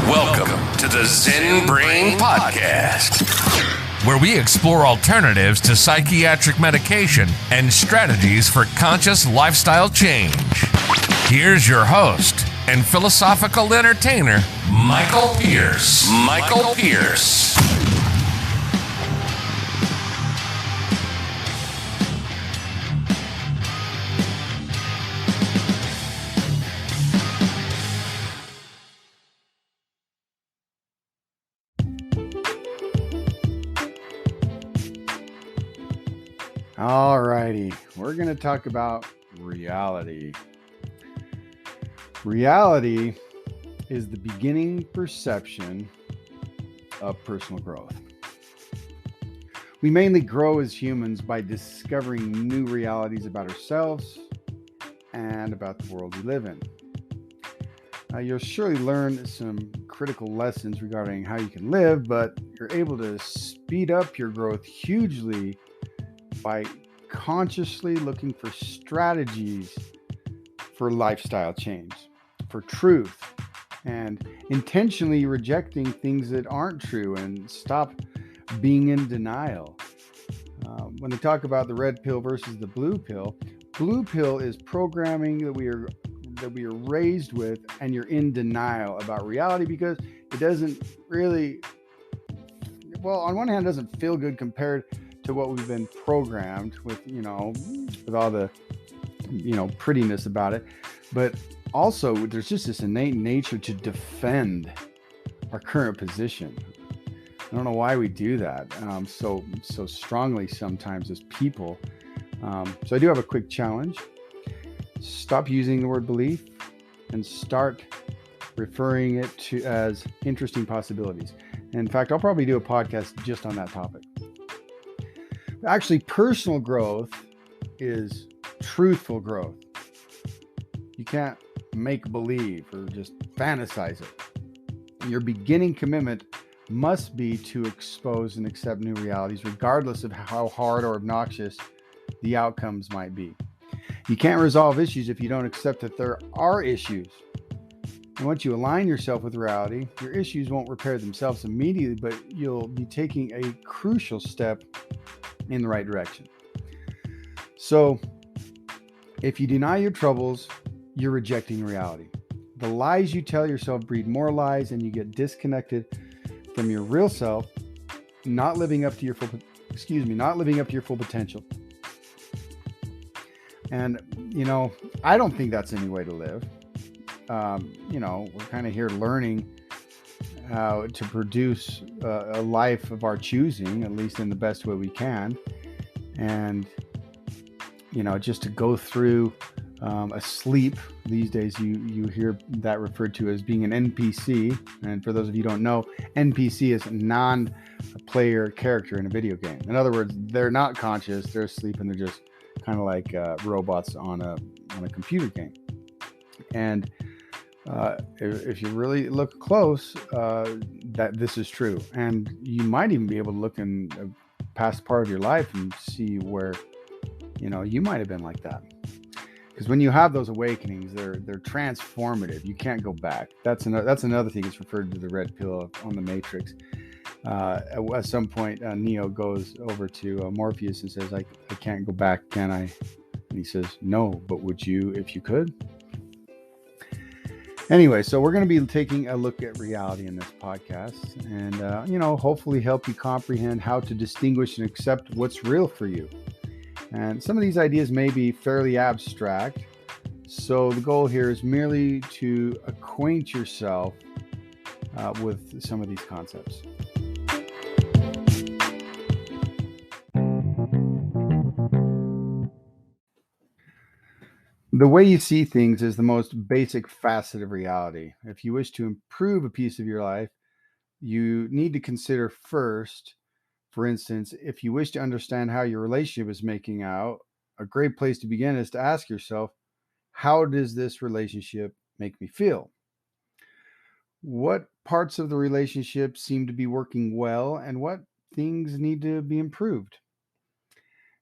Welcome to the Zen Brain Podcast, where we explore alternatives to psychiatric medication and strategies for conscious lifestyle change. Here's your host and philosophical entertainer, Michael Pierce. Michael Pierce. All righty, we're going to talk about reality. Reality is the beginning perception of personal growth. We mainly grow as humans by discovering new realities about ourselves and about the world we live in. You'll surely learn some critical lessons regarding how you can live, but you're able to speed up your growth hugely by consciously looking for strategies for lifestyle change, for truth, and intentionally rejecting things that aren't true and stop being in denial. When they talk about the red pill versus the blue pill is programming that we are raised with, and you're in denial about reality because it doesn't really, well, on one hand, it doesn't feel good compared to what we've been programmed with, with all the, prettiness about it. But also there's just this innate nature to defend our current position. I don't know why we do that so strongly sometimes as people. So I do have a quick challenge. Stop using the word belief and start referring it to as interesting possibilities. In fact, I'll probably do a podcast just on that topic. Actually, personal growth is truthful growth. You can't make believe or just fantasize it. Your beginning commitment must be to expose and accept new realities, regardless of how hard or obnoxious the outcomes might be. You can't resolve issues if you don't accept that there are issues. And once you align yourself with reality, your issues won't repair themselves immediately, but you'll be taking a crucial step in the right direction. So, if you deny your troubles, you're rejecting reality. The lies you tell yourself breed more lies, and you get disconnected from your real self, not living up to your full potential. And I don't think that's any way to live. We're kind of here learning how to produce a life of our choosing, at least in the best way we can. And, just to go through a sleep. These days, you hear that referred to as being an NPC. And for those of you who don't know, NPC is a non-player character in a video game. In other words, they're not conscious, they're asleep, and they're just kind of like robots on a computer game. And if you really look close, that this is true. And you might even be able to look in a past part of your life and see where, you might have been like that. Because when you have those awakenings, they're transformative. You can't go back. That's another thing. It's referred to the red pill on the Matrix. At some point, Neo goes over to Morpheus and says, I can't go back, can I? And he says, no, but would you if you could? Anyway, so we're going to be taking a look at reality in this podcast and, hopefully help you comprehend how to distinguish and accept what's real for you. And some of these ideas may be fairly abstract. So the goal here is merely to acquaint yourself with some of these concepts. The way you see things is the most basic facet of reality. If you wish to improve a piece of your life, you need to consider first, for instance, if you wish to understand how your relationship is making out, a great place to begin is to ask yourself, how does this relationship make me feel? What parts of the relationship seem to be working well, and what things need to be improved?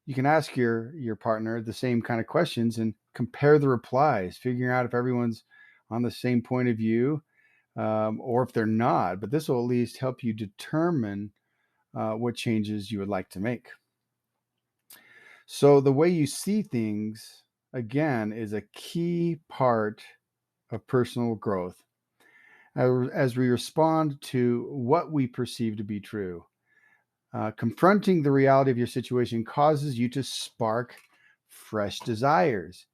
You can ask your partner the same kind of questions and compare the replies, figuring out if everyone's on the same point of view. or if they're not, but this will at least help you determine what changes you would like to make. So the way you see things, again, is a key part of personal growth as we respond to what we perceive to be true. Confronting the reality of your situation causes you to spark fresh desires.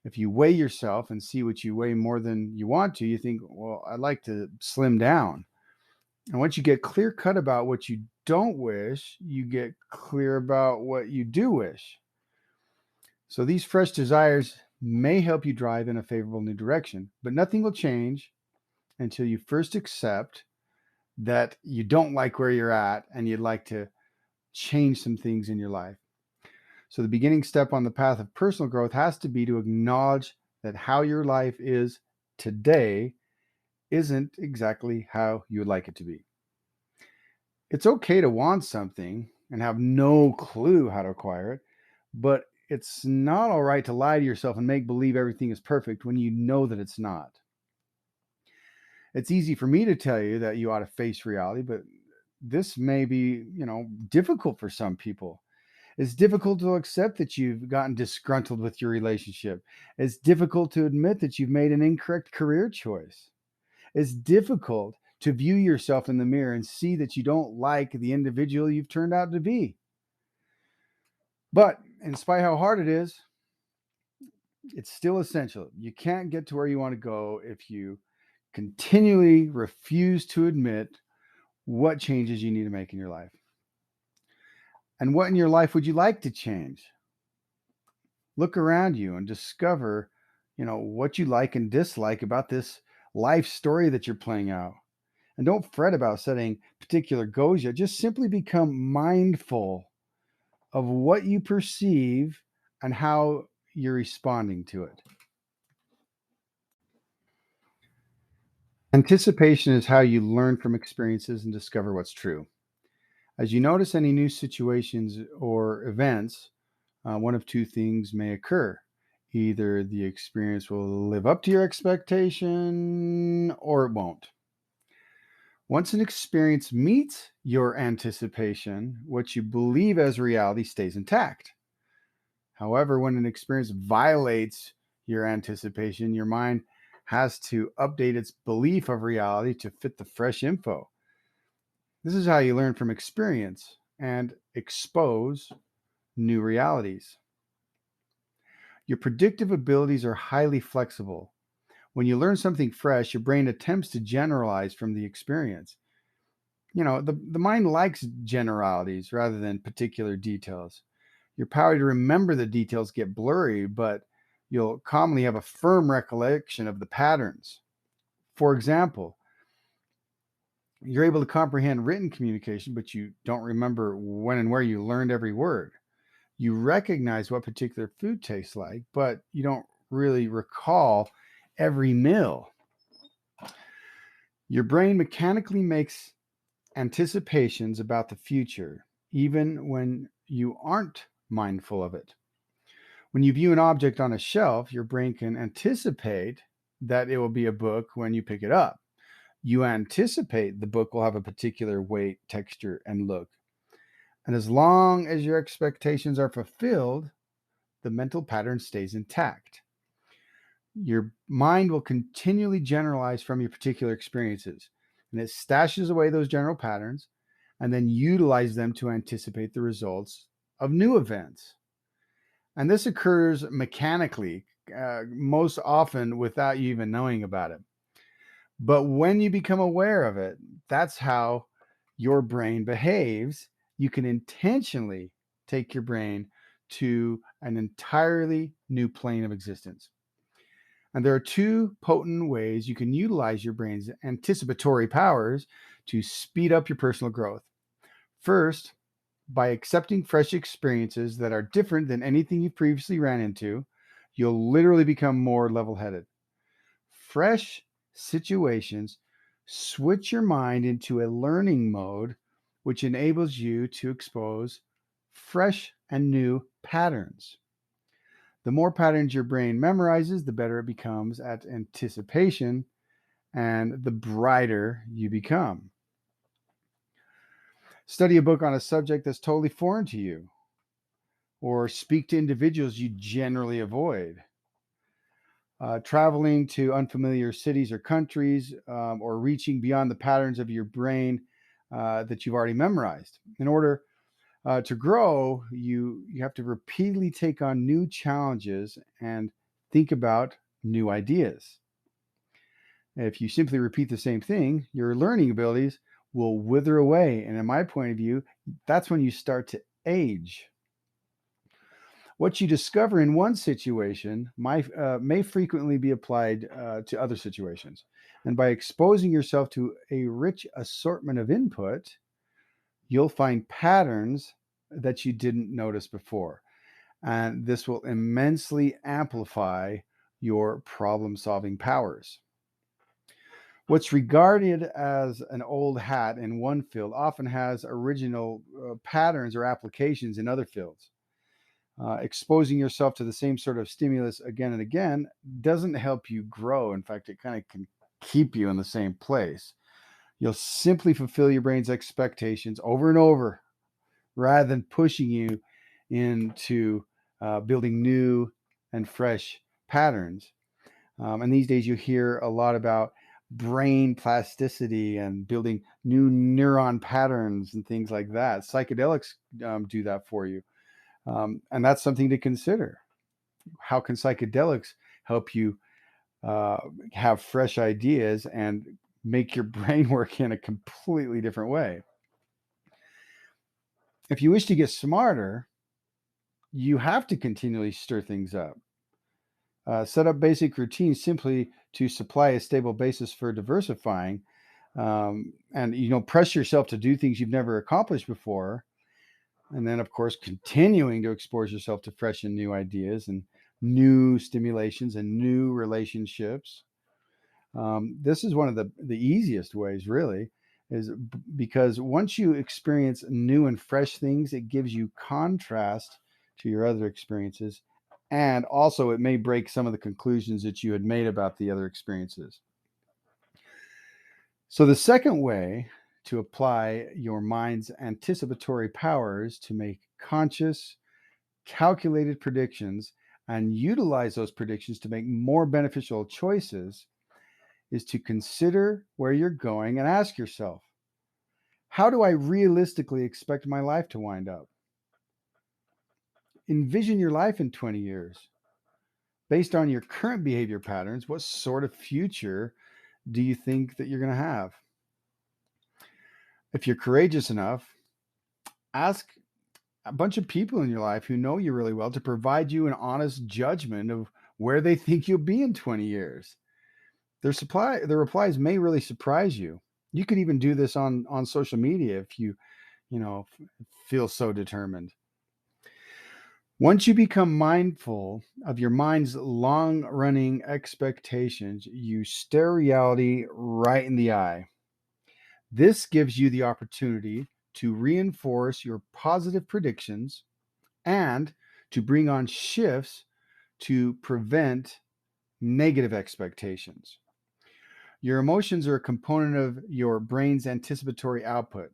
If you weigh yourself and see what you weigh more than you want to, you think, well, I'd like to slim down. And once you get clear cut about what you don't wish, you get clear about what you do wish. So these fresh desires may help you drive in a favorable new direction, but nothing will change until you first accept that you don't like where you're at and you'd like to change some things in your life. So the beginning step on the path of personal growth has to be to acknowledge that how your life is today isn't exactly how you would like it to be. It's okay to want something and have no clue how to acquire it, but it's not all right to lie to yourself and make believe everything is perfect when you know that it's not. It's easy for me to tell you that you ought to face reality, but this may be, difficult for some people. It's difficult to accept that you've gotten disgruntled with your relationship. It's difficult to admit that you've made an incorrect career choice. It's difficult to view yourself in the mirror and see that you don't like the individual you've turned out to be. But in spite of how hard it is, it's still essential. You can't get to where you want to go if you continually refuse to admit what changes you need to make in your life. And what in your life would you like to change? Look around you and discover, what you like and dislike about this life story that you're playing out. And don't fret about setting particular goals yet. Just simply become mindful of what you perceive and how you're responding to it. Anticipation is how you learn from experiences and discover what's true. As you notice any new situations or events, one of two things may occur. Either the experience will live up to your expectation or it won't. Once an experience meets your anticipation, what you believe as reality stays intact. However, when an experience violates your anticipation, your mind has to update its belief of reality to fit the fresh info. This is how you learn from experience and expose new realities. Your predictive abilities are highly flexible. When you learn something fresh, your brain attempts to generalize from the experience. The mind likes generalities rather than particular details. Your power to remember the details get blurry, but you'll commonly have a firm recollection of the patterns. For example, you're able to comprehend written communication, but you don't remember when and where you learned every word. You recognize what particular food tastes like, but you don't really recall every meal. Your brain mechanically makes anticipations about the future, even when you aren't mindful of it. When you view an object on a shelf, your brain can anticipate that it will be a book when you pick it up. You anticipate the book will have a particular weight, texture, and look. And as long as your expectations are fulfilled, the mental pattern stays intact. Your mind will continually generalize from your particular experiences, and it stashes away those general patterns and then utilize them to anticipate the results of new events. And this occurs mechanically, most often without you even knowing about it. But when you become aware of it, that's how your brain behaves. You can intentionally take your brain to an entirely new plane of existence. And there are two potent ways you can utilize your brain's anticipatory powers to speed up your personal growth. First, by accepting fresh experiences that are different than anything you previously ran into, you'll literally become more level headed. Fresh situations switch your mind into a learning mode, which enables you to expose fresh and new patterns. The more patterns your brain memorizes, the better it becomes at anticipation, and the brighter you become. Study a book on a subject that's totally foreign to you, or speak to individuals you generally avoid. Traveling to unfamiliar cities or countries, or reaching beyond the patterns of your brain that you've already memorized. In order to grow, you have to repeatedly take on new challenges and think about new ideas. If you simply repeat the same thing, your learning abilities will wither away. And in my point of view, that's when you start to age. What you discover in one situation may frequently be applied to other situations. And by exposing yourself to a rich assortment of input, you'll find patterns that you didn't notice before. And this will immensely amplify your problem solving powers. What's regarded as an old hat in one field often has original patterns or applications in other fields. Exposing yourself to the same sort of stimulus again and again doesn't help you grow. In fact, it kind of can keep you in the same place. You'll simply fulfill your brain's expectations over and over rather than pushing you into building new and fresh patterns. And these days you hear a lot about brain plasticity and building new neuron patterns and things like that. Psychedelics do that for you. And that's something to consider. How can psychedelics help you have fresh ideas and make your brain work in a completely different way? If you wish to get smarter, you have to continually stir things up. Set up basic routines simply to supply a stable basis for diversifying, and press yourself to do things you've never accomplished before. And then, of course, continuing to expose yourself to fresh and new ideas and new stimulations and new relationships. This is one of the easiest ways, really, is because once you experience new and fresh things, it gives you contrast to your other experiences. And also, it may break some of the conclusions that you had made about the other experiences. So, the second way to apply your mind's anticipatory powers to make conscious, calculated predictions and utilize those predictions to make more beneficial choices is to consider where you're going and ask yourself, how do I realistically expect my life to wind up? Envision your life in 20 years. Based on your current behavior patterns, what sort of future do you think that you're going to have? If you're courageous enough, ask a bunch of people in your life who know you really well to provide you an honest judgment of where they think you'll be in 20 years. Their replies may really surprise you. You could even do this on social media if you feel so determined. Once you become mindful of your mind's long-running expectations, you stare reality right in the eye. This gives you the opportunity to reinforce your positive predictions and to bring on shifts to prevent negative expectations. Your emotions are a component of your brain's anticipatory output.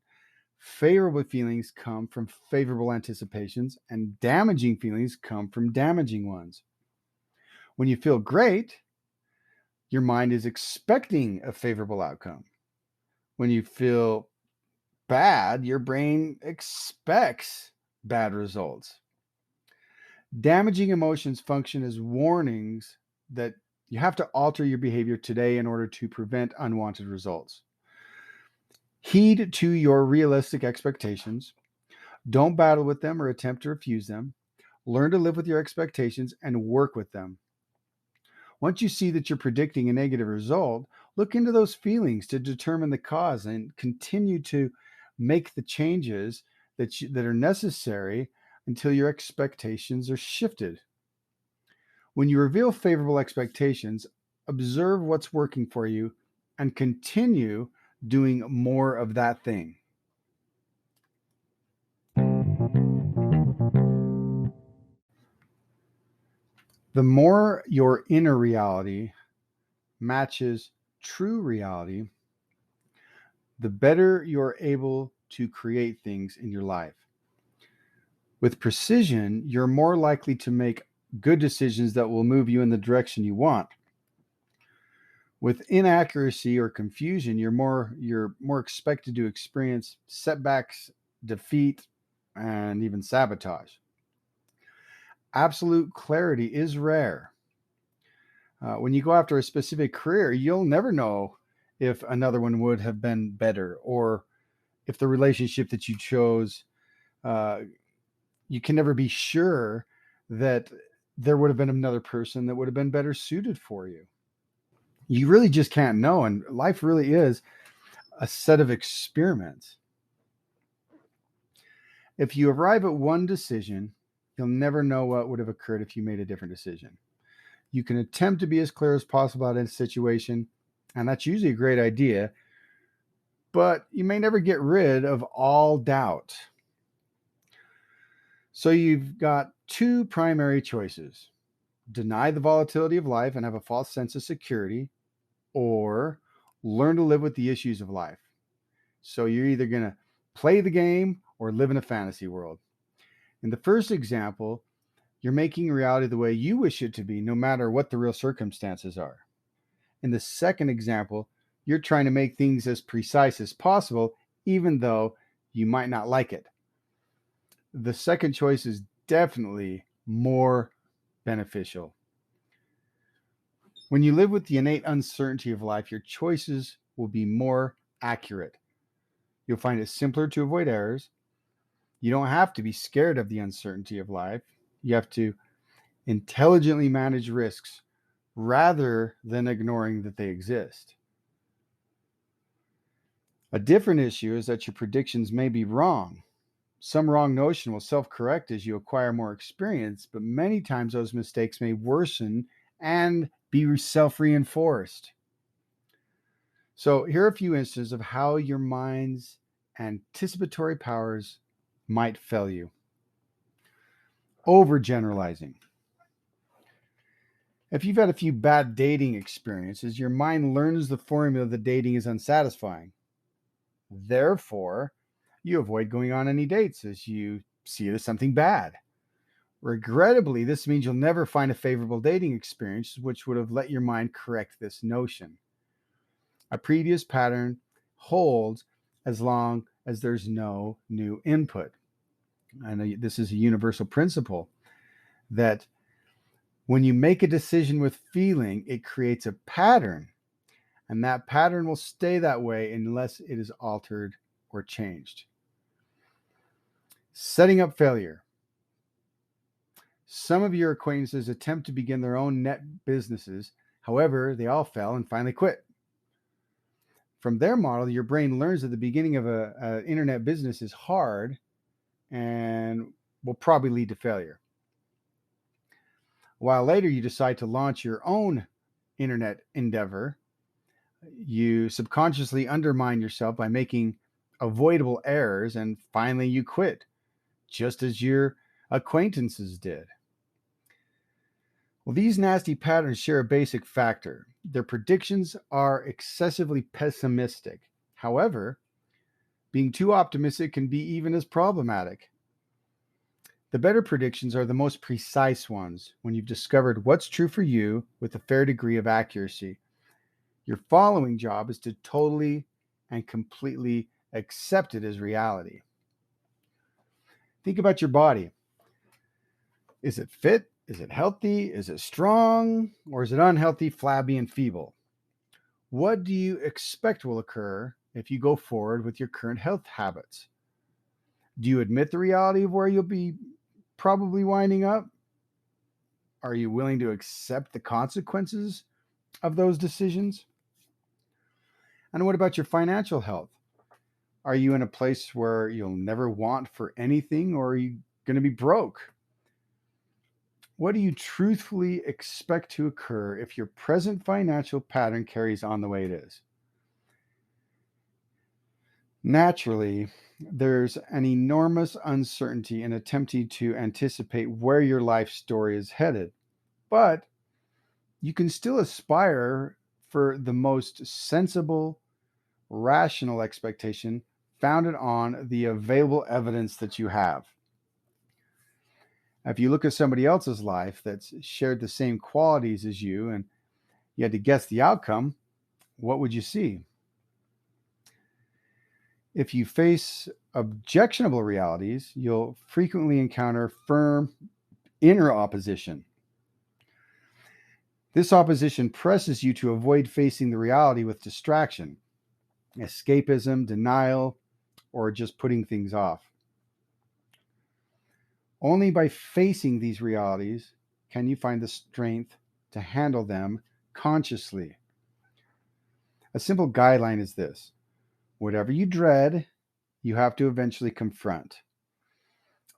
Favorable feelings come from favorable anticipations, and damaging feelings come from damaging ones. When you feel great, your mind is expecting a favorable outcome. When you feel bad, your brain expects bad results. Damaging emotions function as warnings that you have to alter your behavior today in order to prevent unwanted results. Heed to your realistic expectations. Don't battle with them or attempt to refuse them. Learn to live with your expectations and work with them. Once you see that you're predicting a negative result, look into those feelings to determine the cause and continue to make the changes that are necessary until your expectations are shifted. When you reveal favorable expectations, observe what's working for you and continue doing more of that thing. The more your inner reality matches true reality, the better you're able to create things in your life. With precision, you're more likely to make good decisions that will move you in the direction you want. With inaccuracy or confusion, you're more expected to experience setbacks, defeat, and even sabotage. Absolute clarity is rare. When you go after a specific career, you'll never know if another one would have been better, or if the relationship that you chose, you can never be sure that there would have been another person that would have been better suited for you. You really just can't know. And life really is a set of experiments. If you arrive at one decision, you'll never know what would have occurred if you made a different decision. You can attempt to be as clear as possible in a situation, and that's usually a great idea, but you may never get rid of all doubt. So you've got two primary choices: deny the volatility of life and have a false sense of security, or learn to live with the issues of life. So you're either going to play the game or live in a fantasy world. In the first example, you're making reality the way you wish it to be, no matter what the real circumstances are. In the second example, you're trying to make things as precise as possible, even though you might not like it. The second choice is definitely more beneficial. When you live with the innate uncertainty of life, your choices will be more accurate. You'll find it simpler to avoid errors. You don't have to be scared of the uncertainty of life. You have to intelligently manage risks rather than ignoring that they exist. A different issue is that your predictions may be wrong. Some wrong notion will self-correct as you acquire more experience, but many times those mistakes may worsen and be self-reinforced. So here are a few instances of how your mind's anticipatory powers might fail you. Overgeneralizing. If you've had a few bad dating experiences, your mind learns the formula that dating is unsatisfying. Therefore, you avoid going on any dates as you see it as something bad. Regrettably, this means you'll never find a favorable dating experience, which would have let your mind correct this notion. A previous pattern holds as long as there's no new input. And this is a universal principle that when you make a decision with feeling, it creates a pattern, and that pattern will stay that way unless it is altered or changed. Setting up failure. Some of your acquaintances attempt to begin their own net businesses. However, they all fail and finally quit. From their model, your brain learns that the beginning of an internet business is hard and will probably lead to failure. A while later, you decide to launch your own internet endeavor. You subconsciously undermine yourself by making avoidable errors, and finally you quit, just as your acquaintances did. Well, these nasty patterns share a basic factor. Their predictions are excessively pessimistic. However, being too optimistic can be even as problematic. The better predictions are the most precise ones when you've discovered what's true for you with a fair degree of accuracy. Your following job is to totally and completely accept it as reality. Think about your body. Is it fit? Is it healthy? Is it strong? Or is it unhealthy, flabby, and feeble? What do you expect will occur if you go forward with your current health habits? Do you admit the reality of where you'll be probably winding up? Are you willing to accept the consequences of those decisions? And what about your financial health? Are you in a place where you'll never want for anything, or are you going to be broke? What do you truthfully expect to occur if your present financial pattern carries on the way it is? Naturally, there's an enormous uncertainty in attempting to anticipate where your life story is headed, but you can still aspire for the most sensible, rational expectation founded on the available evidence that you have. If you look at somebody else's life that's shared the same qualities as you and you had to guess the outcome, what would you see? If you face objectionable realities, you'll frequently encounter firm inner opposition. This opposition presses you to avoid facing the reality with distraction, escapism, denial, or just putting things off. Only by facing these realities can you find the strength to handle them consciously. A simple guideline is this: whatever you dread, you have to eventually confront.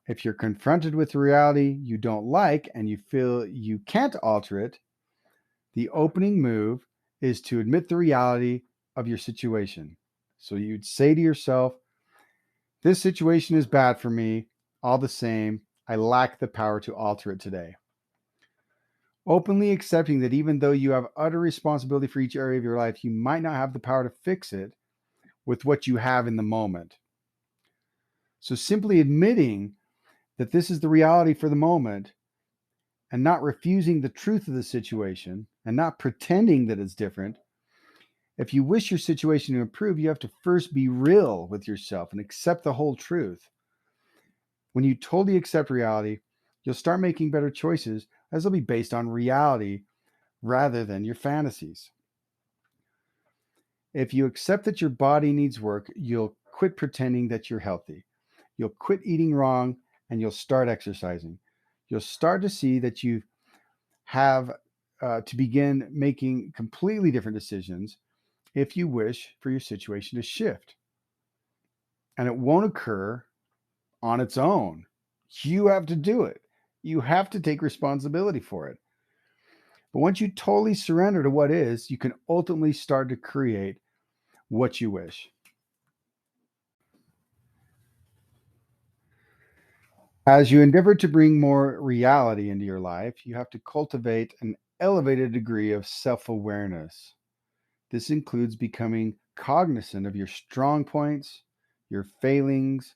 If you're confronted with a reality you don't like and you feel you can't alter it, the opening move is to admit the reality of your situation. So you'd say to yourself, this situation is bad for me. All the same, I lack the power to alter it today. Openly accepting that even though you have utter responsibility for each area of your life, you might not have the power to fix it with what you have in the moment. So simply admitting that this is the reality for the moment and not refusing the truth of the situation and not pretending that it's different. If you wish your situation to improve, you have to first be real with yourself and accept the whole truth. When you totally accept reality, you'll start making better choices as they'll be based on reality rather than your fantasies. If you accept that your body needs work, you'll quit pretending that you're healthy. You'll quit eating wrong and you'll start exercising. You'll start to see that you have to begin making completely different decisions if you wish for your situation to shift. And it won't occur on its own. You have to do it. You have to take responsibility for it. But once you totally surrender to what is, you can ultimately start to create what you wish. As you endeavor to bring more reality into your life, you have to cultivate an elevated degree of self-awareness. This includes becoming cognizant of your strong points, your failings,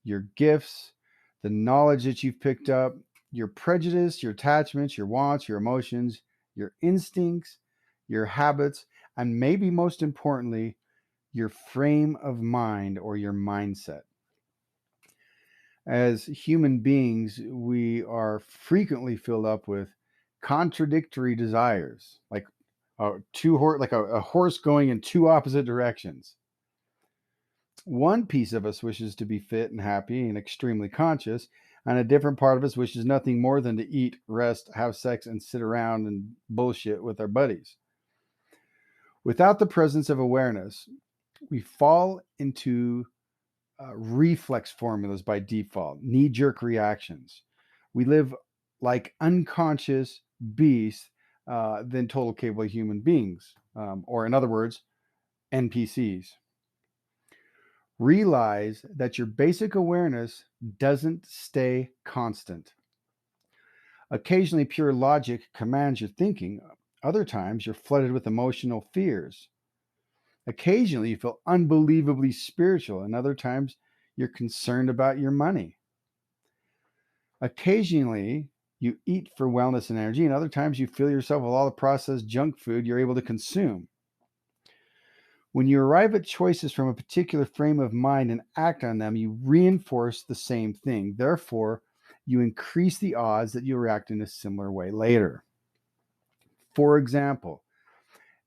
your gifts, the knowledge that you've picked up, your prejudice, your attachments, your wants, your emotions, your instincts, your habits, and maybe most importantly, your frame of mind or your mindset. As human beings, we are frequently filled up with contradictory desires, like a horse going in two opposite directions. One piece of us wishes to be fit and happy and extremely conscious, and a different part of us wishes nothing more than to eat, rest, have sex, and sit around and bullshit with our buddies. Without the presence of awareness, we fall into reflex formulas by default, knee-jerk reactions. We live like unconscious beasts than total capable human beings, or in other words, NPCs. Realize that your basic awareness doesn't stay constant. Occasionally, pure logic commands your thinking. Other times, you're flooded with emotional fears. Occasionally, you feel unbelievably spiritual, and other times, you're concerned about your money. Occasionally, you eat for wellness and energy, and other times, you fill yourself with all the processed junk food you're able to consume. When you arrive at choices from a particular frame of mind and act on them, you reinforce the same thing. Therefore, you increase the odds that you'll react in a similar way later. For example,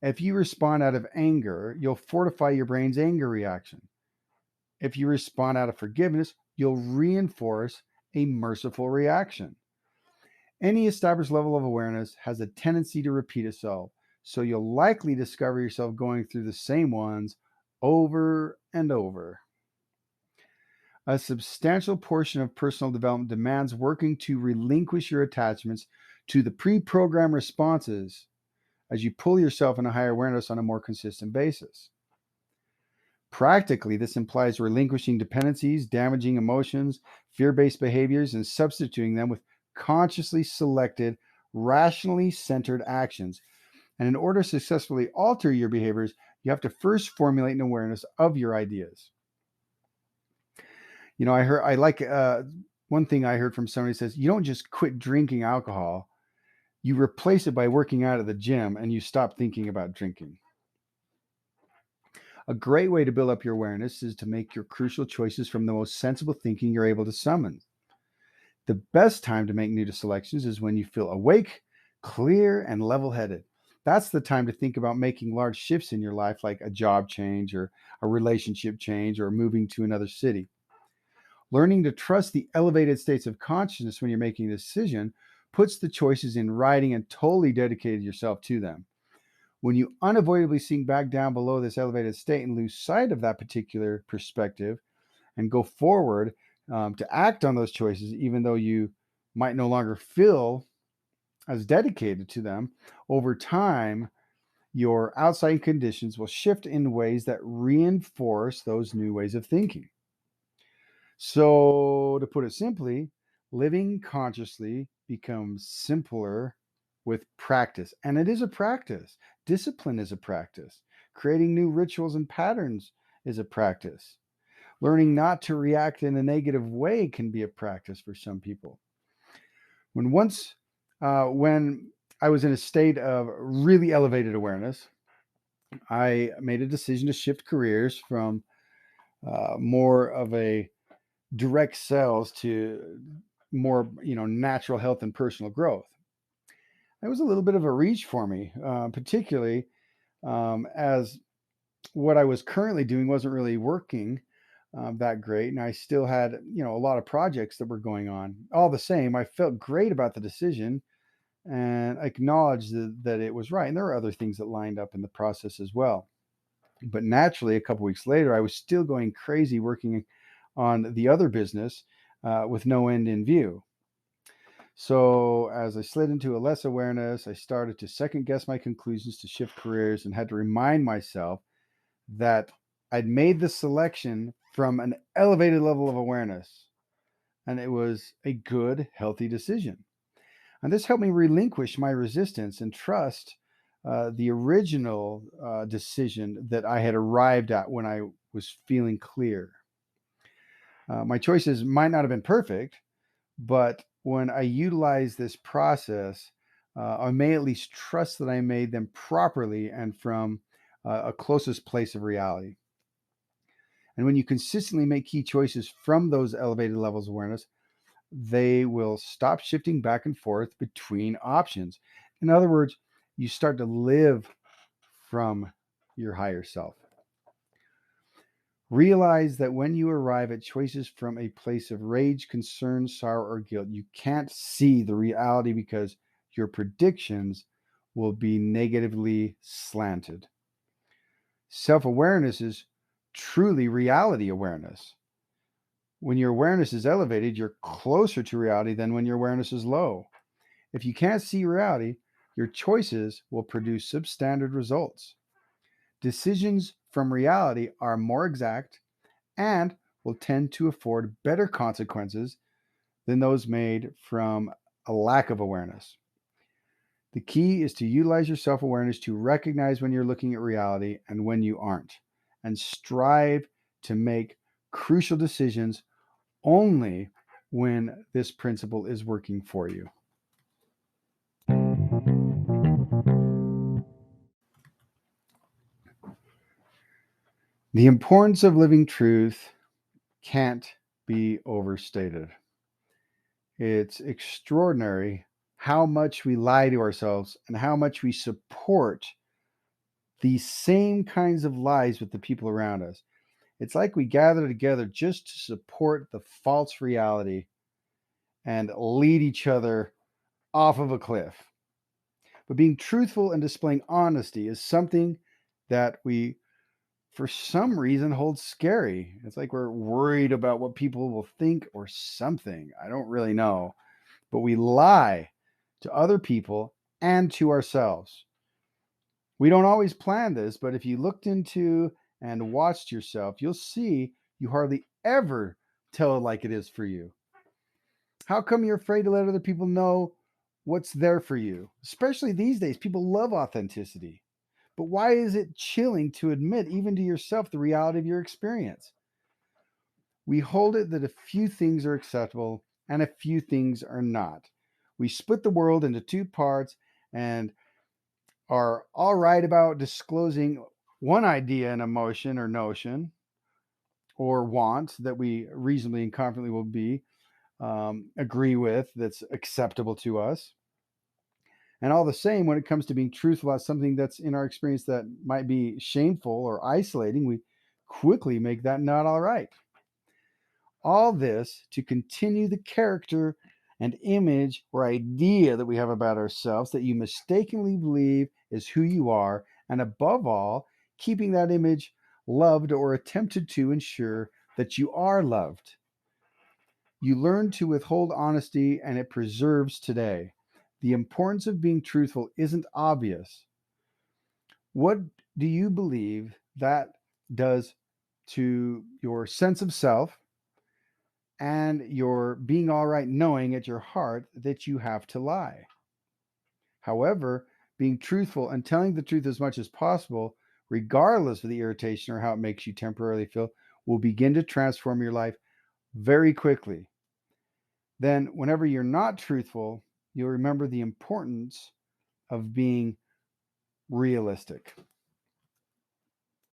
if you respond out of anger, you'll fortify your brain's anger reaction. If you respond out of forgiveness, you'll reinforce a merciful reaction. Any established level of awareness has a tendency to repeat itself, so you'll likely discover yourself going through the same ones over and over. A substantial portion of personal development demands working to relinquish your attachments to the pre-programmed responses as you pull yourself into higher awareness on a more consistent basis. Practically, this implies relinquishing dependencies, damaging emotions, fear-based behaviors, and substituting them with consciously selected, rationally centered actions. And in order to successfully alter your behaviors, you have to first formulate an awareness of your ideas. One thing I heard from somebody says, you don't just quit drinking alcohol, you replace it by working out at the gym and you stop thinking about drinking. A great way to build up your awareness is to make your crucial choices from the most sensible thinking you're able to summon. The best time to make new selections is when you feel awake, clear, and level-headed. That's the time to think about making large shifts in your life, like a job change or a relationship change or moving to another city. Learning to trust the elevated states of consciousness when you're making a decision puts the choices in writing and totally dedicated yourself to them. When you unavoidably sink back down below this elevated state and lose sight of that particular perspective and go forward to act on those choices, even though you might no longer feel as dedicated to them, over time, your outside conditions will shift in ways that reinforce those new ways of thinking. So, to put it simply, living consciously becomes simpler with practice. And it is a practice. Discipline is a practice. Creating new rituals and patterns is a practice. Learning not to react in a negative way can be a practice for some people. When I was in a state of really elevated awareness, I made a decision to shift careers from more of a direct sales to more, natural health and personal growth. It was a little bit of a reach for me, particularly as what I was currently doing wasn't really working that great, and I still had, a lot of projects that were going on. All the same, I felt great about the decision and acknowledged that it was right. And there were other things that lined up in the process as well. But naturally, a couple weeks later, I was still going crazy working on the other business with no end in view. So as I slid into a less awareness, I started to second guess my conclusions to shift careers and had to remind myself that I'd made the selection from an elevated level of awareness, and it was a good, healthy decision. And this helped me relinquish my resistance and trust the original decision that I had arrived at when I was feeling clear. My choices might not have been perfect, but when I utilize this process, I may at least trust that I made them properly and from a closest place of reality. And when you consistently make key choices from those elevated levels of awareness, they will stop shifting back and forth between options. In other words, you start to live from your higher self. Realize that when you arrive at choices from a place of rage, concern, sorrow, or guilt, you can't see the reality because your predictions will be negatively slanted. Self-awareness is truly reality awareness. When your awareness is elevated, you're closer to reality than when your awareness is low. If you can't see reality, your choices will produce substandard results. Decisions from reality are more exact and will tend to afford better consequences than those made from a lack of awareness. The key is to utilize your self-awareness to recognize when you're looking at reality and when you aren't, and strive to make crucial decisions only when this principle is working for you. The importance of living truth can't be overstated. It's extraordinary how much we lie to ourselves and how much we support these same kinds of lies with the people around us. It's like we gather together just to support the false reality and lead each other off of a cliff. But being truthful and displaying honesty is something that we, for some reason, hold scary. It's like we're worried about what people will think or something. I don't really know. But we lie to other people and to ourselves. We don't always plan this, but if you looked into and watched yourself, you'll see you hardly ever tell it like it is for you. How come you're afraid to let other people know what's there for you. Especially these days, people love authenticity. But why is it chilling to admit, even to yourself, the reality of your experience? We hold it that a few things are acceptable and a few things are not. We split the world into two parts and are all right about disclosing one idea and emotion or notion or want that we reasonably and confidently will be agree with, that's acceptable to us. And all the same, when it comes to being truthful about something that's in our experience that might be shameful or isolating, we quickly make that not all right. All this to continue the character and image or idea that we have about ourselves that you mistakenly believe is who you are, and above all, keeping that image loved or attempted to ensure that you are loved. You learn to withhold honesty, and it preserves today. The importance of being truthful isn't obvious. What do you believe that does to your sense of self and your being all right knowing at your heart that you have to lie? However, being truthful and telling the truth as much as possible, regardless of the irritation or how it makes you temporarily feel, will begin to transform your life very quickly. Then, whenever you're not truthful, you'll remember the importance of being realistic.